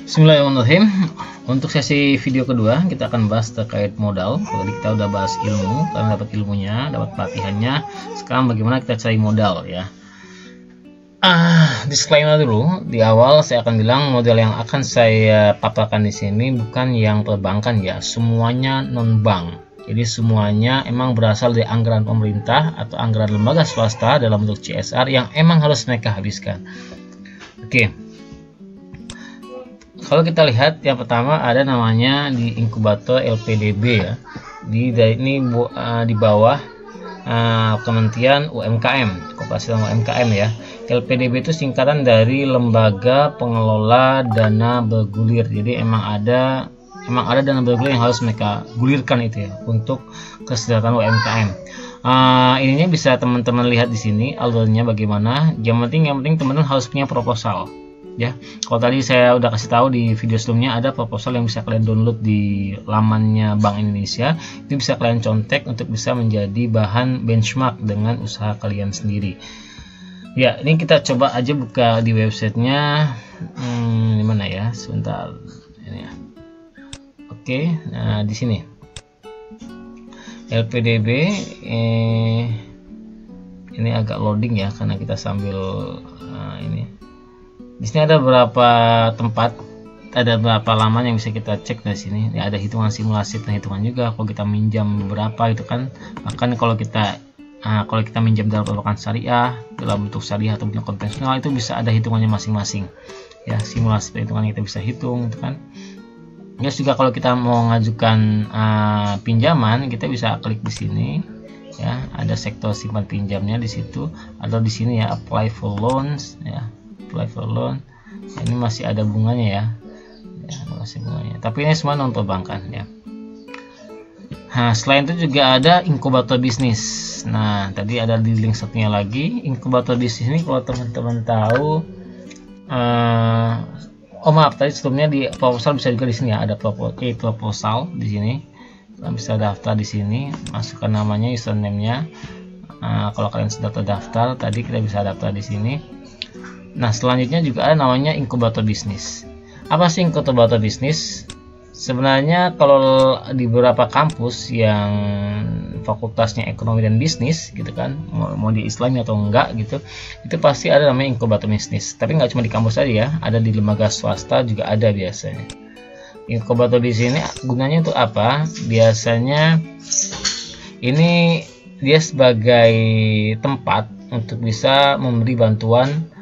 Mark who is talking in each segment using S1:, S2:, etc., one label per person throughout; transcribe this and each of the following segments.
S1: Bismillahirrahmanirrahim. Untuk sesi video kedua kita akan bahas terkait modal. Tadi kita udah bahas ilmu, karena dapat ilmunya, dapat pelatihannya. Sekarang bagaimana kita cari modal ya. Disclaimer dulu di awal, saya akan bilang modal yang akan saya paparkan di sini bukan yang perbankan ya, semuanya non bank. Jadi semuanya emang berasal dari anggaran pemerintah atau anggaran lembaga swasta dalam bentuk CSR yang emang harus mereka habiskan. Oke. Kalau kita lihat yang pertama ada namanya di inkubator LPDB ya. Di bawah Kementerian UMKM, Koperasi UMKM ya. LPDB itu singkatan dari Lembaga Pengelola Dana Bergulir. Jadi emang ada dana bergulir yang harus mereka gulirkan itu ya untuk kesejahteraan UMKM. Ininya bisa teman-teman lihat di sini alurnya bagaimana. Yang penting teman-teman harus punya proposal. Ya, kalau tadi saya udah kasih tahu di video sebelumnya ada proposal yang bisa kalian download di lamannya Bank Indonesia. Itu bisa kalian contek untuk bisa menjadi bahan benchmark dengan usaha kalian sendiri. Ya, ini kita coba aja buka di websitenya. Di mana ya? Sebentar. Ini ya. Oke, nah di sini LPDB. Ini agak loading ya karena kita sambil ini. Di sini ada beberapa tempat, ada beberapa laman yang bisa kita cek dari sini. Ya, ada hitungan simulasi penghitungan juga. Kalau kita minjam berapa itu kan, bahkan kalau kita minjam dalam perbankan syariah, dalam bentuk syariah atau bentuk konvensional itu bisa ada hitungannya masing-masing. Ya, simulasi perhitungan kita bisa hitung, itu kan. Ya juga kalau kita mau mengajukan pinjaman, kita bisa klik di sini. Ya, ada sektor simpan pinjamnya di situ, atau di sini ya apply for loans ya. Apply for loan. Ini masih ada bunganya ya, masih bunganya. Tapi ini semua non perbankan ya. Nah, selain itu juga ada inkubator bisnis. Nah, tadi ada di link satunya lagi. Inkubator bisnis ini kalau teman-teman tahu, maaf, tadi sebelumnya di proposal bisa juga di sini ya, ada proposal di sini. Kalian bisa daftar di sini, masukkan namanya, username-nya. Kalau kalian sudah terdaftar, tadi kita bisa daftar di sini. Nah, selanjutnya juga ada namanya inkubator bisnis. Apa sih inkubator bisnis? Sebenarnya kalau di beberapa kampus yang fakultasnya ekonomi dan bisnis gitu kan, mau di Islami atau enggak gitu, itu pasti ada namanya inkubator bisnis. Tapi nggak cuma di kampus saja ya, ada di lembaga swasta juga ada biasanya. Inkubator di sini gunanya untuk apa? Biasanya ini dia sebagai tempat untuk bisa memberi bantuan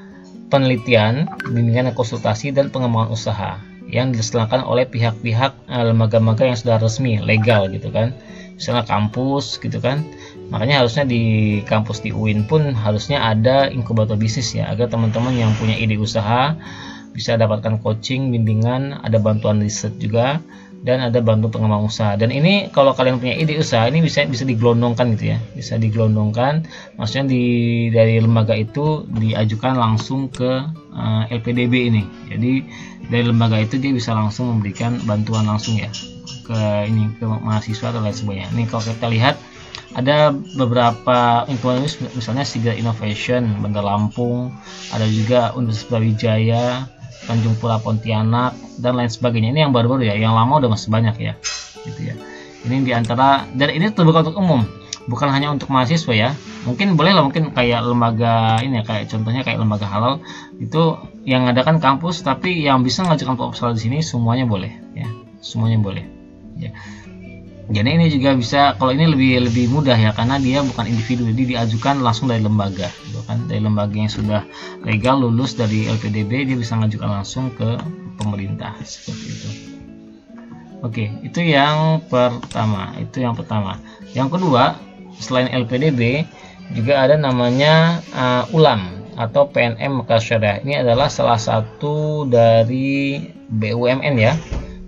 S1: penelitian, bimbingan konsultasi dan pengembangan usaha yang dilaksanakan oleh pihak-pihak lembaga-lembaga yang sudah resmi, legal gitu kan. Misalnya kampus gitu kan. Makanya harusnya di kampus di UIN pun harusnya ada inkubator bisnis ya, agar teman-teman yang punya ide usaha bisa dapatkan coaching, bimbingan, ada bantuan riset juga, dan ada bantu pengembang usaha. Dan ini kalau kalian punya ide usaha ini bisa digelondongkan gitu ya, bisa digelondongkan, maksudnya dari lembaga itu diajukan langsung ke LPDB ini. Jadi dari lembaga itu dia bisa langsung memberikan bantuan langsung ya ke mahasiswa atau lain sebagainya. Ini kalau kita lihat ada beberapa inkubator misalnya Sigar Innovation Bandar Lampung, ada juga Universitas Brawijaya Tanjung Pura Pontianak dan lain sebagainya. Ini yang baru-baru ya, yang lama udah masih banyak ya gitu ya. Ini diantara, dan ini terbuka untuk umum, bukan hanya untuk mahasiswa ya. Mungkin boleh lah, mungkin kayak lembaga ini ya, kayak contohnya kayak lembaga halal itu yang ada kan kampus, tapi yang bisa mengajukan proposal di sini semuanya boleh ya, semuanya boleh ya. Jadi ini juga bisa, kalau ini lebih mudah ya, karena dia bukan individu, jadi diajukan langsung dari lembaga gitu kan, dari lembaga yang sudah legal lulus dari LPDB, dia bisa mengajukan langsung ke pemerintah seperti itu. Oke, itu yang pertama. Yang kedua, selain LPDB juga ada namanya ULAM atau PNM Mekar Syariah. Ini adalah salah satu dari BUMN ya.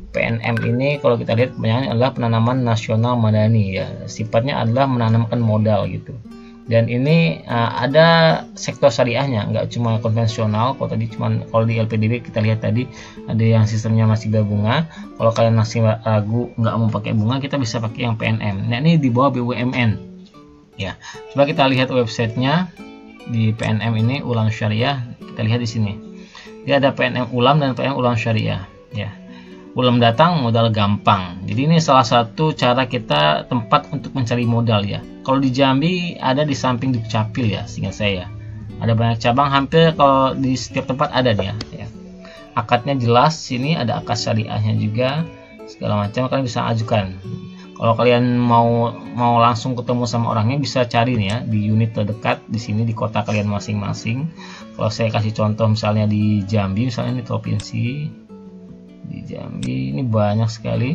S1: PNM ini kalau kita lihat kebanyakan adalah penanaman nasional madani ya, sifatnya adalah menanamkan modal gitu. Dan ini ada sektor syariahnya, nggak cuma konvensional. Kalau di LPDB kita lihat tadi ada yang sistemnya masih berbunga. Kalau kalian masih ragu nggak mau pakai bunga, kita bisa pakai yang PNM. Nah, ini di bawah BUMN ya. Coba kita lihat websitenya di PNM ini, Ulam Syariah. Kita lihat di sini dia ada PNM Ulam dan PNM Ulam Syariah. ya. Ulam datang modal gampang. Jadi ini salah satu cara kita tempat untuk mencari modal ya. Kalau di Jambi ada di samping Dukcapil ya, seingat saya. Ada banyak cabang, hampir kalau di setiap tempat ada dia ya. Akadnya jelas, sini ada akad syariahnya juga, segala macam kalian bisa ajukan. Kalau kalian mau langsung ketemu sama orangnya, bisa cari nih ya di unit terdekat di sini di kota kalian masing-masing. Kalau saya kasih contoh misalnya di Jambi, misalnya di provinsi di Jambi ini banyak sekali.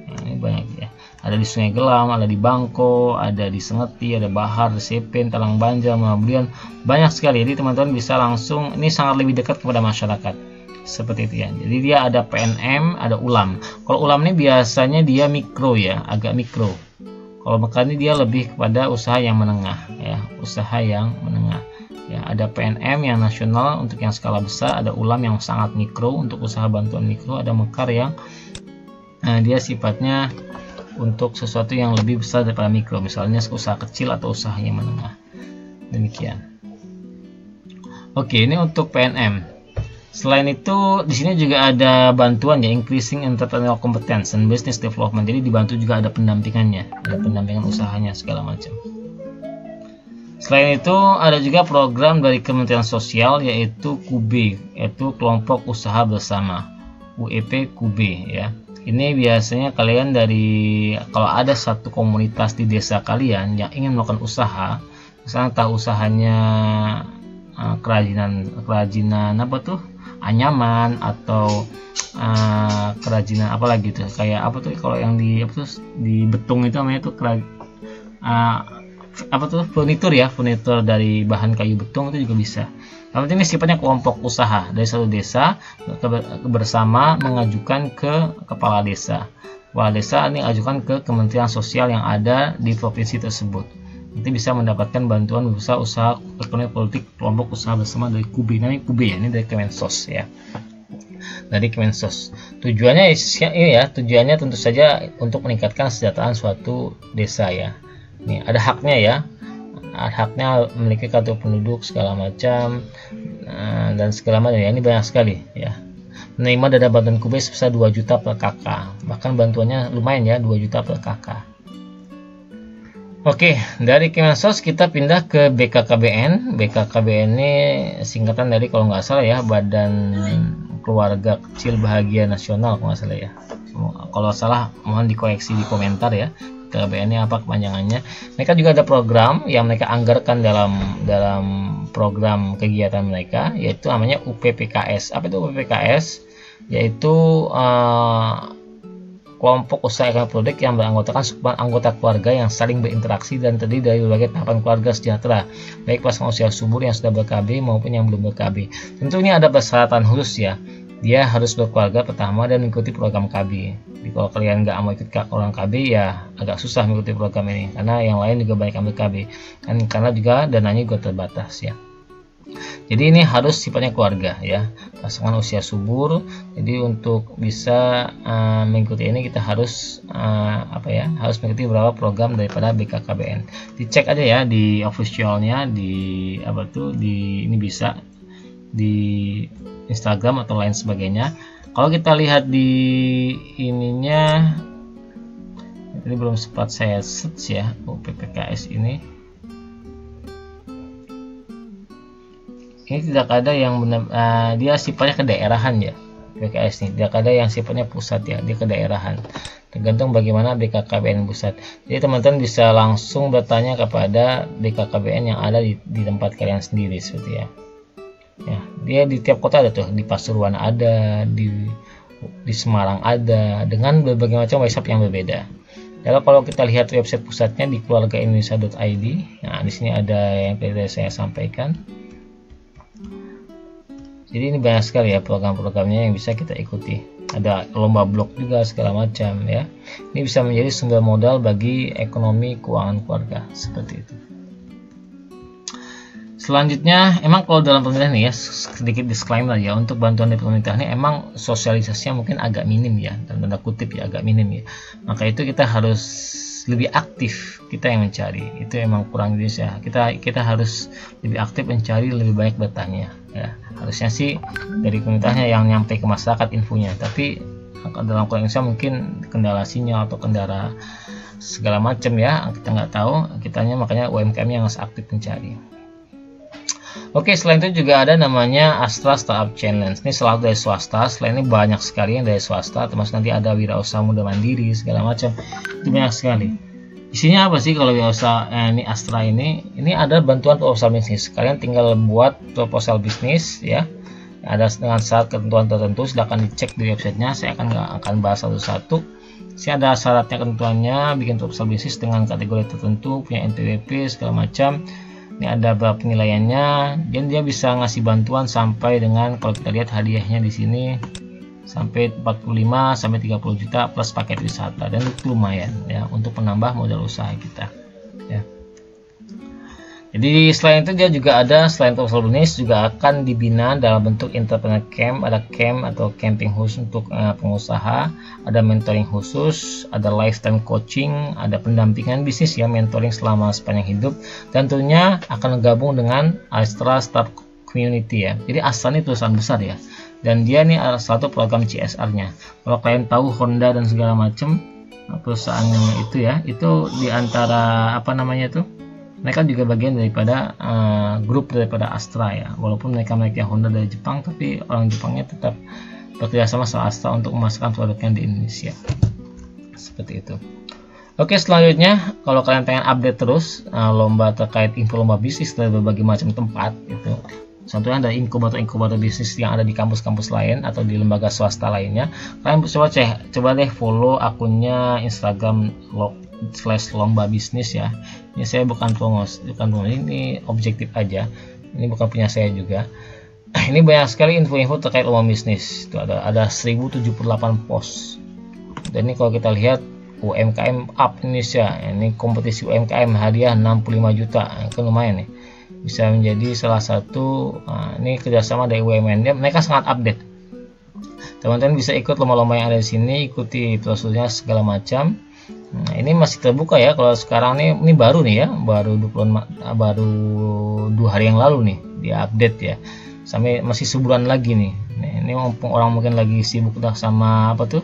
S1: Nah, ini banyak ya. Ada di Sungai Gelam, ada di Bangko, ada di Sengeti, ada Bahar, Sepen, Talang Banjar, Mabulian, banyak sekali. Jadi teman-teman bisa langsung, ini sangat lebih dekat kepada masyarakat. Seperti itu ya. Jadi dia ada PNM, ada ulam. Kalau ulam ini biasanya dia mikro ya, agak mikro. Kalau makan ini dia lebih kepada usaha yang menengah ya, usaha yang menengah. Ya, ada PNM yang nasional untuk yang skala besar, ada ulam yang sangat mikro untuk usaha bantuan mikro, ada mekar yang dia sifatnya untuk sesuatu yang lebih besar daripada mikro, misalnya usaha kecil atau usaha yang menengah. Demikian. Oke, ini untuk PNM. Selain itu, di sini juga ada bantuan ya, increasing entrepreneurial competence and business development. Jadi dibantu juga ada pendampingannya, ada pendampingan usahanya segala macam. Selain itu ada juga program dari Kementerian Sosial yaitu KUB, yaitu Kelompok Usaha Bersama, UEP KUB ya. Ini biasanya kalian kalau ada satu komunitas di desa kalian yang ingin melakukan usaha, misalnya tahu usahanya kerajinan apa tuh, anyaman atau kerajinan apa lagi tuh, kayak apa tuh kalau yang di betung itu namanya tuh furnitur ya, furnitur dari bahan kayu betung itu juga bisa. Tapi ini sifatnya kelompok usaha dari satu desa bersama mengajukan ke kepala desa. Kepala desa ini ajukan ke Kementerian Sosial yang ada di provinsi tersebut. Nanti bisa mendapatkan bantuan usaha ekonomi politik kelompok usaha bersama dari KUB. Namanya KUB ya, ini dari Kemensos ya. Dari Kemensos. Tujuannya ini ya, tujuannya tentu saja untuk meningkatkan kesejahteraan suatu desa ya. Ini ada haknya ya, haknya memiliki kartu penduduk segala macam dan segala macam ya. Ini banyak sekali ya. Menerima dana bantuan KUB sebesar 2 juta per KK, bahkan bantuannya lumayan ya, 2 juta per KK. Oke, dari Kemensos kita pindah ke BKKBN. BKKBN ini singkatan dari kalau nggak salah ya, Badan Keluarga Kecil Bahagia Nasional kalau nggak salah ya. Kalau salah mohon dikoreksi di komentar ya. KBN ini apa kepanjangannya. Mereka juga ada program yang mereka anggarkan dalam program kegiatan mereka, yaitu namanya UPPKS. Apa itu UPPKS? Yaitu kelompok usaha ekonomi politik yang beranggotakan sekumpul anggota keluarga yang saling berinteraksi dan terdiri dari berbagai tahapan keluarga sejahtera, baik pasangan usia subur yang sudah ber-KB maupun yang belum ber-KB. Tentu ini ada persyaratan khusus ya. Dia harus berkeluarga pertama dan mengikuti program KB. Jadi kalau kalian nggak mau ikut orang KB ya agak susah mengikuti program ini, karena yang lain juga banyak ambil KB karena juga dananya juga terbatas ya. Jadi ini harus sifatnya keluarga ya, pasangan usia subur. Jadi untuk bisa mengikuti ini kita harus harus mengikuti beberapa program daripada BKKBN. Dicek aja ya di officialnya di ini bisa di Instagram atau lain sebagainya. Kalau kita lihat di ininya, ini belum sempat saya search ya, UPPKS ini. Ini tidak ada yang benar, dia sifatnya kedaerahan ya. BKS ini tidak ada yang sifatnya pusat ya, dia kedaerahan. Tergantung bagaimana BKKBN pusat. Jadi teman-teman bisa langsung bertanya kepada BKKBN yang ada di tempat kalian sendiri seperti ya. Ya, dia di tiap kota ada tuh, di Pasuruan ada, di Semarang ada, dengan berbagai macam website yang berbeda. Lalu kalau kita lihat website pusatnya di keluargaindonesia.id, nah di sini ada yang tadi saya sampaikan. Jadi ini banyak sekali ya program-programnya yang bisa kita ikuti. Ada lomba blog juga segala macam ya. Ini bisa menjadi sumber modal bagi ekonomi keuangan keluarga seperti itu. Selanjutnya, emang kalau dalam pemerintah nih ya, sedikit disclaimer ya, untuk bantuan dari pemerintah ini emang sosialisasinya mungkin agak minim ya, dan tanda kutip ya agak minim ya. Maka itu kita harus lebih aktif, kita yang mencari. Itu emang kurang jelas ya. Kita harus lebih aktif mencari, lebih banyak bertanya. ya. Harusnya sih dari komunitasnya yang nyampe ke masyarakat infonya, tapi dalam konteks mungkin kendala sinyal atau kendala segala macam ya, kita nggak tahu. Kitanya makanya UMKM yang harus aktif mencari. Oke, selain itu juga ada namanya Astra Startup Challenge. Ini selalu dari swasta. Selain ini banyak sekali yang dari swasta, termasuk nanti ada wirausaha muda mandiri segala macam. Itu banyak sekali. Isinya apa sih kalau wirausaha ini Astra ini ada bantuan proposal bisnis. Kalian tinggal buat proposal bisnis ya. Ada dengan syarat ketentuan tertentu, silahkan dicek di websitenya. Saya akan bahas satu-satu. Sini ada syaratnya, ketentuannya, bikin proposal bisnis dengan kategori tertentu, punya NPWP segala macam. Ini ada berapa penilaiannya, dan dia bisa ngasih bantuan sampai dengan, kalau kita lihat hadiahnya di sini sampai 45 sampai 30 juta plus paket wisata, dan itu lumayan ya untuk menambah modal usaha kita ya. Jadi selain itu dia juga ada, selain proposal bisnis juga akan dibina dalam bentuk entrepreneur camp, ada camp atau camping khusus untuk pengusaha, ada mentoring khusus, ada lifetime coaching, ada pendampingan bisnis ya, mentoring selama sepanjang hidup, dan tentunya akan gabung dengan Astra Startup Community ya. Jadi Astra ini perusahaan besar ya, dan dia ini ada satu program CSR-nya. Kalau kalian tahu Honda dan segala macam perusahaannya itu ya, itu diantara apa namanya itu, mereka juga bagian daripada grup daripada Astra ya. Walaupun mereka Honda dari Jepang, tapi orang Jepangnya tetap bekerjasama sama Astra untuk memasarkan produknya di Indonesia. Seperti itu. Oke, selanjutnya kalau kalian pengen update terus lomba terkait info lomba bisnis dari berbagai macam tempat itu. Contohnya ada inkubator bisnis yang ada di kampus-kampus lain atau di lembaga swasta lainnya. Kalian coba deh follow akunnya Instagram /lomba bisnis ya. Ini saya bukan promosi, ini objektif aja. Ini bukan punya saya juga. Ini banyak sekali info-info terkait lomba bisnis. Itu ada 1078 post. Dan ini kalau kita lihat UMKM Up Indonesia, ini kompetisi UMKM hadiah 65 juta, kan lumayan nih. Bisa menjadi salah satu ini kerjasama dari UMN. Mereka sangat update. Teman-teman bisa ikut lomba-lomba yang ada di sini, ikuti prosedurnya segala macam. Nah, ini masih terbuka ya. Kalau sekarang ini baru nih ya, baru 2 hari yang lalu nih diupdate ya. Sampai masih sebulan lagi nih. Nah, ini orang mungkin lagi sibuk dah sama apa tuh?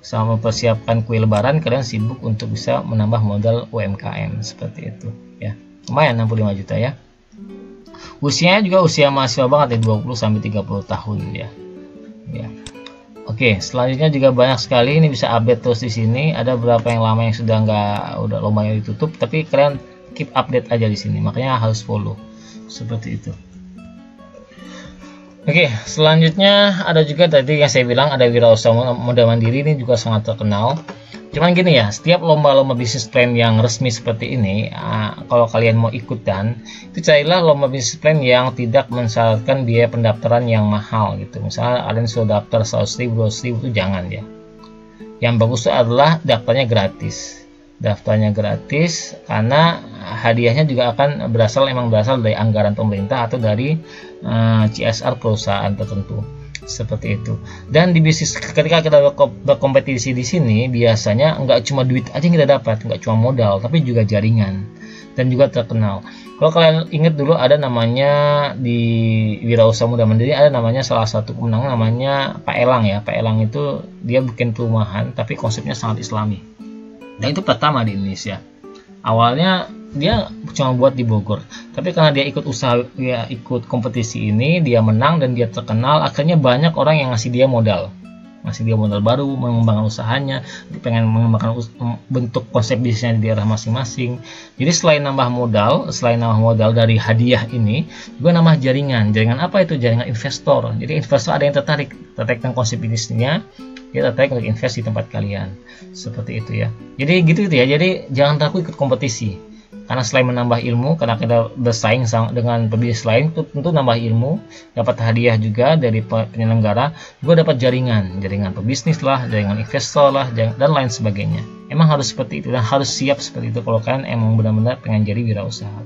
S1: Sama mempersiapkan kue lebaran, kalian sibuk untuk bisa menambah modal UMKM seperti itu ya. Lumayan 65 juta ya. Usianya juga usia mahasiswa banget ya, 20 sampai 30 tahun ya. Ya. Oke, selanjutnya juga banyak sekali, ini bisa update terus di sini. Ada beberapa yang lama yang udah lombanya ditutup, tapi kalian keep update aja di sini. Makanya harus follow. Seperti itu. Oke, selanjutnya ada juga tadi yang saya bilang ada wirausaha muda mandiri, ini juga sangat terkenal. Cuman gini ya, setiap lomba-lomba bisnis plan yang resmi seperti ini, kalau kalian mau ikutan, itu carilah lomba bisnis plan yang tidak mensyaratkan biaya pendaftaran yang mahal gitu. Misalnya kalian sudah daftar 100.000, 200.000 itu jangan ya. Yang bagus itu adalah daftarnya gratis. Daftarnya gratis karena hadiahnya juga akan berasal dari anggaran pemerintah atau dari CSR perusahaan tertentu. Seperti itu. Dan di bisnis ketika kita berkompetisi di sini biasanya nggak cuma duit aja yang kita dapat, nggak cuma modal, tapi juga jaringan dan juga terkenal. Kalau kalian ingat dulu ada namanya di Wirausaha Muda Mandiri, ada namanya salah satu pemenang namanya Pak Elang ya. Pak Elang itu dia bikin perumahan tapi konsepnya sangat Islami. Dan itu pertama di Indonesia. Awalnya dia cuma buat di Bogor, tapi karena dia ikut kompetisi ini, dia menang dan dia terkenal, akhirnya banyak orang yang ngasih dia modal baru, mengembangkan usahanya, pengen mengembangkan bentuk konsep bisnisnya di daerah masing-masing. Jadi selain nambah modal dari hadiah ini, juga nambah jaringan apa itu? Jaringan investor. Jadi investor ada yang tertarik dengan konsep bisnisnya, dia tertarik untuk invest di tempat kalian. Seperti itu ya. Jadi gitu ya. Jadi jangan takut ikut kompetisi. Karena selain menambah ilmu, karena kita bersaing dengan pebisnis lain, tentu nambah ilmu, dapat hadiah juga dari penyelenggara, juga dapat jaringan pebisnis lah, jaringan investor lah, dan lain sebagainya. Emang harus seperti itu dan harus siap seperti itu kalau kalian emang benar-benar pengen jadi wirausaha.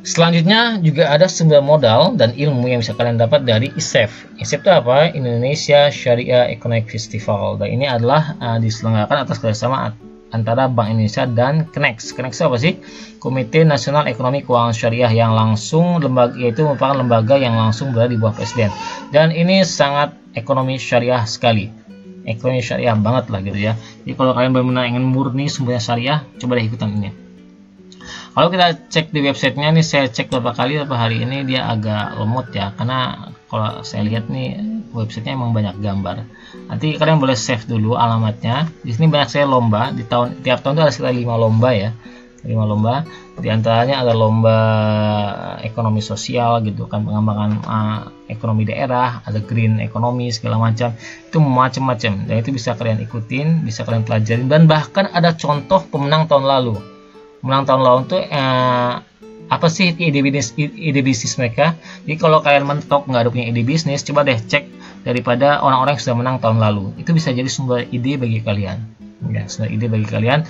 S1: Selanjutnya juga ada sumber modal dan ilmu yang bisa kalian dapat dari ISEF. ISEF itu apa? Indonesia Syariah Economic Festival. Dan ini adalah diselenggarakan atas kerjasama antara Bank Indonesia dan KNEX. KNEX apa sih? Komite Nasional Ekonomi Keuangan Syariah, yang langsung yaitu merupakan lembaga yang langsung berada di bawah Presiden. Dan ini sangat ekonomi syariah sekali. Ekonomi syariah banget lah gitu ya. Jadi kalau kalian benar-benar ingin murni sumbernya syariah, coba deh ikutan ini. Kalau kita cek di websitenya nih, saya cek beberapa hari ini dia agak lemot ya, karena kalau saya lihat nih websitenya emang banyak gambar. Nanti kalian boleh save dulu alamatnya. Di sini banyak sekali lomba. Tiap tahun itu ada sekitar 5 lomba ya. 5 lomba. Di antaranya ada lomba ekonomi sosial gitu kan, pengembangan ekonomi daerah, ada green ekonomi segala macam. Itu macam-macam. Dan itu bisa kalian ikutin, bisa kalian pelajarin, dan bahkan ada contoh pemenang tahun lalu. Pemenang tahun lalu tuh apa sih ide bisnis mereka. Jadi kalau kalian mentok nggak ada punya ide bisnis, coba deh cek daripada orang-orang yang sudah menang tahun lalu. Itu bisa jadi sumber ide bagi kalian ya, sumber ide bagi kalian.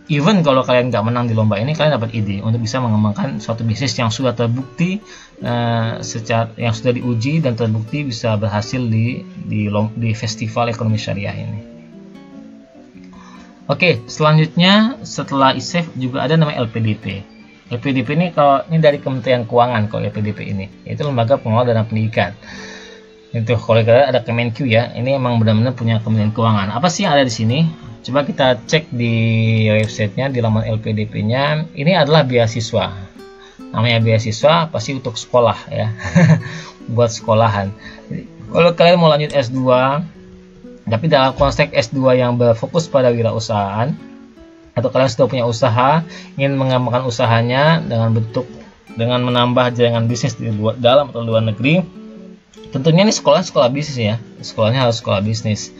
S1: Even kalau kalian nggak menang di lomba ini, kalian dapat ide untuk bisa mengembangkan suatu bisnis yang sudah terbukti, yang sudah diuji dan terbukti bisa berhasil di festival ekonomi syariah ini. Oke, selanjutnya setelah ISEF juga ada namanya LPDP. LPDP ini dari Kementerian Keuangan, kalau LPDP ini itu lembaga pengelola dana pendidikan. Itu kalau kita ada Kemenq ya, ini emang benar-benar punya Kementerian Keuangan. Apa sih yang ada di sini? Coba kita cek di websitenya, di laman LPDP-nya. Ini adalah beasiswa. Namanya beasiswa pasti untuk sekolah ya, buat sekolahan. Jadi, kalau kalian mau lanjut S2, tapi dalam konteks S2 yang berfokus pada wirausahaan, atau kalian sudah punya usaha, ingin mengembangkan usahanya dengan menambah jaringan bisnis di dalam atau luar negeri, tentunya ini sekolah bisnis ya. Sekolahnya harus sekolah bisnis.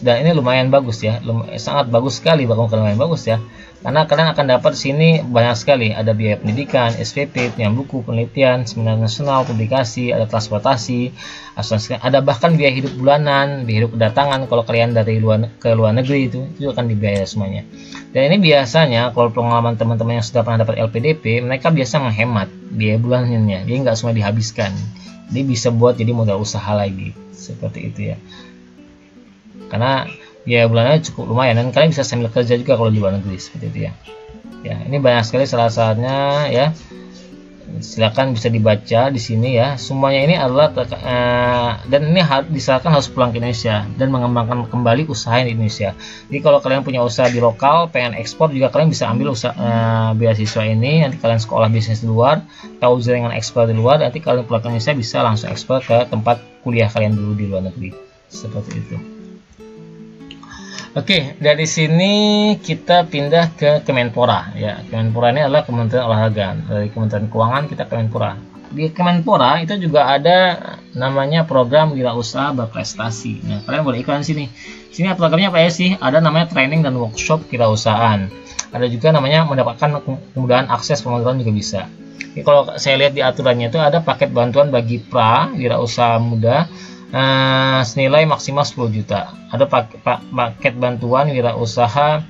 S1: Dan ini lumayan bagus ya, sangat bagus sekali, bahkan lumayan bagus ya. Karena kalian akan dapat di sini banyak sekali, ada biaya pendidikan, SPP, pinjam buku, penelitian, seminar nasional, publikasi, ada transportasi, asuransi, ada bahkan biaya hidup bulanan, biaya hidup kedatangan kalau kalian dari ke luar negeri itu akan dibiayai semuanya. Dan ini biasanya kalau pengalaman teman-teman yang sudah pernah dapat LPDP, mereka biasa menghemat biaya bulanannya, jadi nggak semua dihabiskan. Jadi bisa buat jadi modal usaha lagi, seperti itu ya. Karena biaya bulanannya cukup lumayan, dan kalian bisa sambil kerja juga kalau di luar negeri, seperti itu ya. Ya, ini banyak sekali salah satunya ya. Silakan bisa dibaca di sini ya. Semuanya ini adalah dan ini disarankan harus pulang ke Indonesia dan mengembangkan kembali usaha di Indonesia. Jadi kalau kalian punya usaha di lokal, pengen ekspor juga, kalian bisa ambil beasiswa ini. Nanti kalian sekolah bisnis di luar, tahu jaringan ekspor di luar, nanti kalian pulang ke Indonesia bisa langsung ekspor ke tempat kuliah kalian dulu di luar negeri, seperti itu. Oke, dari sini kita pindah ke Kemenpora ya. Kemenpora ini adalah Kementerian Olahraga. Dari Kementerian Keuangan kita Kemenpora. Di Kemenpora itu juga ada namanya program wirausaha berprestasi. Nah, kalian boleh iklan sini. Sini programnya apa ya sih? Ada namanya training dan workshop wirausahaan. Ada juga namanya mendapatkan kemudahan akses pemodal juga bisa. Jadi kalau saya lihat di aturannya itu ada paket bantuan bagi wirausaha muda senilai maksimal 10 juta. Ada paket bantuan wirausaha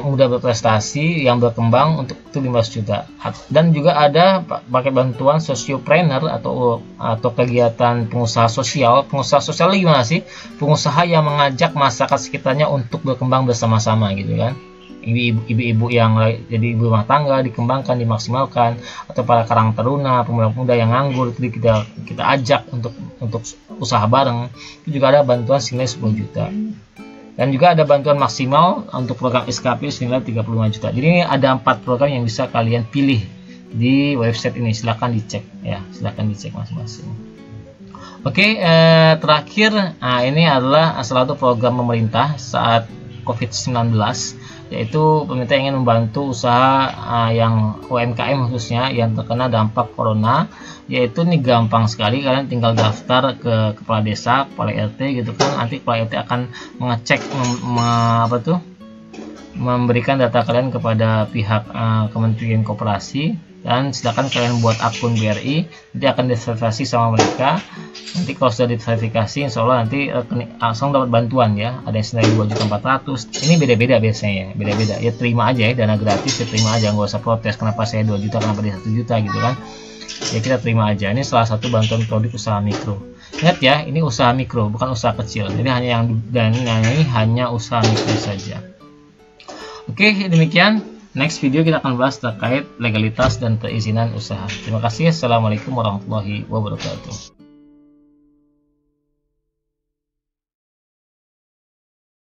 S1: muda berprestasi yang berkembang untuk itu 15 juta. Dan juga ada paket bantuan sociopreneur atau kegiatan pengusaha sosial. Pengusaha sosial gimana sih? Pengusaha yang mengajak masyarakat sekitarnya untuk berkembang bersama-sama gitu kan. Ibu-ibu yang jadi ibu rumah tangga dikembangkan, dimaksimalkan, atau para karang taruna, pemuda-pemuda yang nganggur itu kita ajak untuk usaha bareng. Itu juga ada bantuan senilai 10 juta. Dan juga ada bantuan maksimal untuk program SKP senilai 35 juta. Jadi ini ada 4 program yang bisa kalian pilih di website ini. Silahkan dicek ya, silahkan dicek masing-masing. Oke, terakhir, ini adalah salah satu program pemerintah saat COVID-19, yaitu pemerintah ingin membantu usaha yang UMKM khususnya yang terkena dampak corona. Yaitu ini gampang sekali, kalian tinggal daftar ke kepala desa, kepala RT gitu kan. Nanti kepala RT akan mengecek memberikan data kalian kepada pihak Kementerian Koperasi, dan silakan kalian buat akun BRI. Nanti akan diverifikasi sama mereka. Nanti kalau sudah diverifikasi, insya Allah nanti langsung dapat bantuan ya. Ada yang senilai 2.400.000. Ini beda-beda biasanya, beda-beda. Ya terima aja ya, dana gratis ya terima aja, nggak usah protes kenapa saya 2 juta, kenapa dia 1 juta gitu kan. Ya kita terima aja. Ini salah satu bantuan produk usaha mikro. Ingat ya, ini usaha mikro bukan usaha kecil. Jadi hanya yang dan ini hanya usaha mikro saja. Oke, demikian. Next video kita akan bahas terkait legalitas dan perizinan usaha. Terima kasih. Assalamualaikum warahmatullahi wabarakatuh.